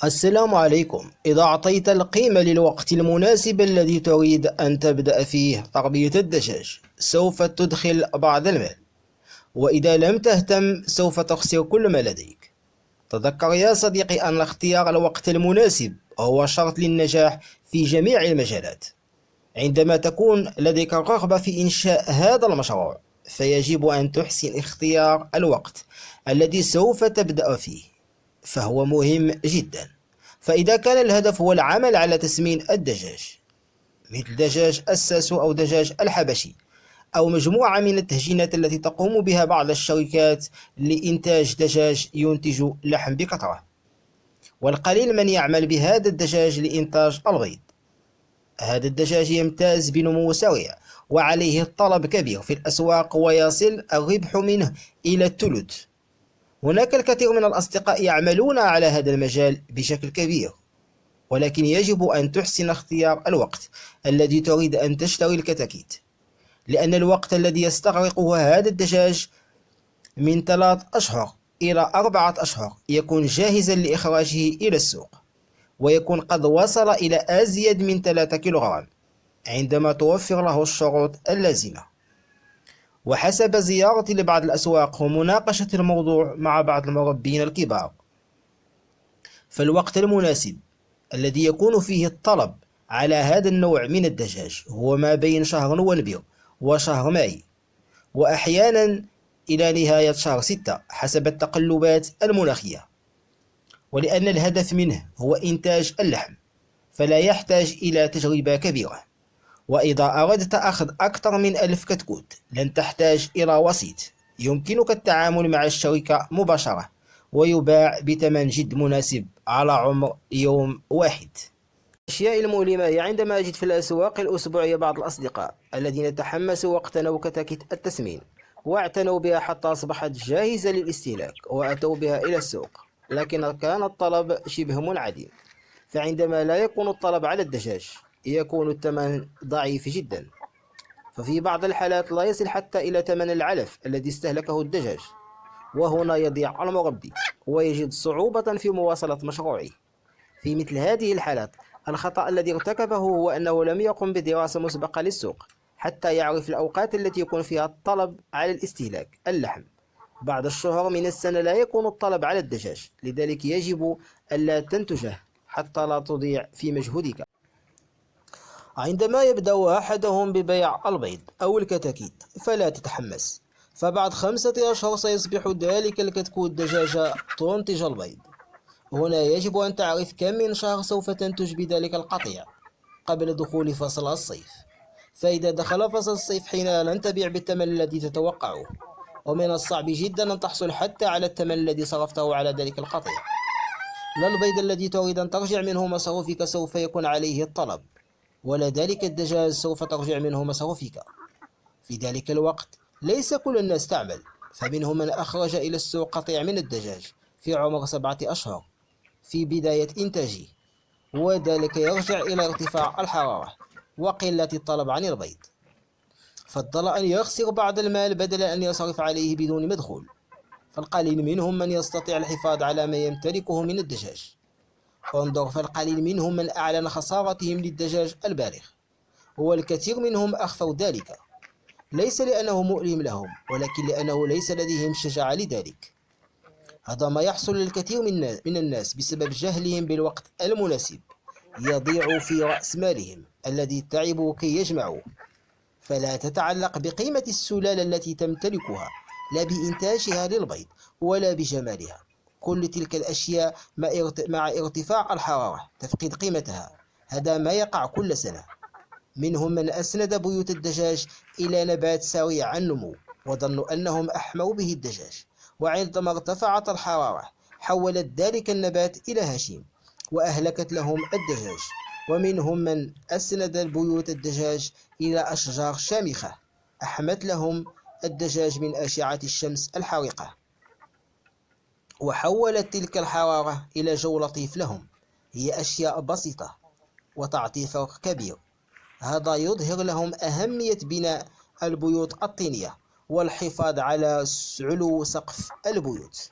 السلام عليكم. إذا أعطيت القيمة للوقت المناسب الذي تريد أن تبدأ فيه تربية الدجاج، سوف تدخل بعض المال، وإذا لم تهتم سوف تخسر كل ما لديك. تذكر يا صديقي أن اختيار الوقت المناسب هو شرط للنجاح في جميع المجالات. عندما تكون لديك الرغبة في إنشاء هذا المشروع، فيجب أن تحسن اختيار الوقت الذي سوف تبدأ فيه، فهو مهم جدا. فإذا كان الهدف هو العمل على تسمين الدجاج، مثل دجاج الساسو أو دجاج الحبشي، أو مجموعة من التهجينات التي تقوم بها بعض الشركات لإنتاج دجاج ينتج لحم بكثرة، والقليل من يعمل بهذا الدجاج لإنتاج البيض. هذا الدجاج يمتاز بنمو سريع وعليه طلب كبير في الأسواق، ويصل الربح منه إلى الثلث. هناك الكثير من الأصدقاء يعملون على هذا المجال بشكل كبير، ولكن يجب أن تحسن اختيار الوقت الذي تريد أن تشتري الكتاكيت، لأن الوقت الذي يستغرقه هذا الدجاج من 3 أشهر إلى 4 أشهر يكون جاهزا لإخراجه إلى السوق، ويكون قد وصل إلى أزيد من 3 كيلوغرام عندما توفر له الشروط اللازمة. وحسب زيارتي لبعض الأسواق ومناقشة الموضوع مع بعض المربين الكبار، فالوقت المناسب الذي يكون فيه الطلب على هذا النوع من الدجاج هو ما بين شهر نوفمبر وشهر ماي، وأحيانا إلى نهاية شهر 6 حسب التقلبات المناخية. ولأن الهدف منه هو إنتاج اللحم، فلا يحتاج إلى تجربة كبيرة. وإذا أردت أخذ أكثر من 1000 كتكوت لن تحتاج إلى وسيط، يمكنك التعامل مع الشركة مباشرة، ويباع بثمن جد مناسب على عمر يوم واحد. الأشياء المؤلمة هي عندما أجد في الأسواق الأسبوعية بعض الأصدقاء الذين تحمسوا واقتنوا كتاكيت التسمين واعتنوا بها حتى أصبحت جاهزة للاستهلاك، وأتوا بها إلى السوق، لكن كان الطلب شبه منعدم. فعندما لا يكون الطلب على الدجاج يكون الثمن ضعيف جدا، ففي بعض الحالات لا يصل حتى إلى ثمن العلف الذي استهلكه الدجاج، وهنا يضيع المربي ويجد صعوبة في مواصلة مشروعه. في مثل هذه الحالات الخطأ الذي ارتكبه هو أنه لم يقم بدراسة مسبقة للسوق حتى يعرف الأوقات التي يكون فيها الطلب على الاستهلاك اللحم. بعض الشهور من السنة لا يكون الطلب على الدجاج، لذلك يجب ألا تنتجه حتى لا تضيع في مجهودك. عندما يبدأ أحدهم ببيع البيض أو الكتاكيت فلا تتحمس، فبعد 5 أشهر سيصبح ذلك الكتكوت دجاجة تنتج البيض. هنا يجب أن تعرف كم من شهر سوف تنتج بذلك القطيع قبل دخول فصل الصيف، فإذا دخل فصل الصيف حينها لن تبيع بالثمن الذي تتوقعه، ومن الصعب جدا أن تحصل حتى على الثمن الذي صرفته على ذلك القطيع. لا البيض الذي تريد أن ترجع منه مصروفك سوف يكون عليه الطلب، ولا ذلك الدجاج سوف ترجع منه مصروفك. في ذلك الوقت ليس كل الناس تعمل، فمنهم من أخرج إلى السوق قطيع من الدجاج في عمر 7 أشهر في بداية إنتاجه، وذلك يرجع إلى ارتفاع الحرارة وقلة الطلب عن البيض، فضل أن يخسر بعض المال بدل أن يصرف عليه بدون مدخول. فالقليل منهم من يستطيع الحفاظ على ما يمتلكه من الدجاج. انظر، فالقليل منهم من أعلن خسارتهم للدجاج البالغ، والكثير منهم أخفوا ذلك، ليس لأنه مؤلم لهم، ولكن لأنه ليس لديهم شجاعة لذلك. هذا ما يحصل للكثير من الناس بسبب جهلهم بالوقت المناسب. يضيع في رأس مالهم الذي تعبوا كي يجمعوه. فلا تتعلق بقيمة السلالة التي تمتلكها، لا بإنتاجها للبيض ولا بجمالها. كل تلك الأشياء مع ارتفاع الحرارة تفقد قيمتها. هذا ما يقع كل سنة. منهم من أسند بيوت الدجاج إلى نبات سريع النمو وظنوا أنهم أحموا به الدجاج، وعندما ارتفعت الحرارة حولت ذلك النبات إلى هشيم وأهلكت لهم الدجاج. ومنهم من أسند بيوت الدجاج إلى أشجار شامخة أحمت لهم الدجاج من أشعة الشمس الحارقة، وحولت تلك الحرارة إلى جو لطيف لهم. هي أشياء بسيطة وتعطي فرق كبير. هذا يظهر لهم أهمية بناء البيوت الطينية والحفاظ على علو سقف البيوت.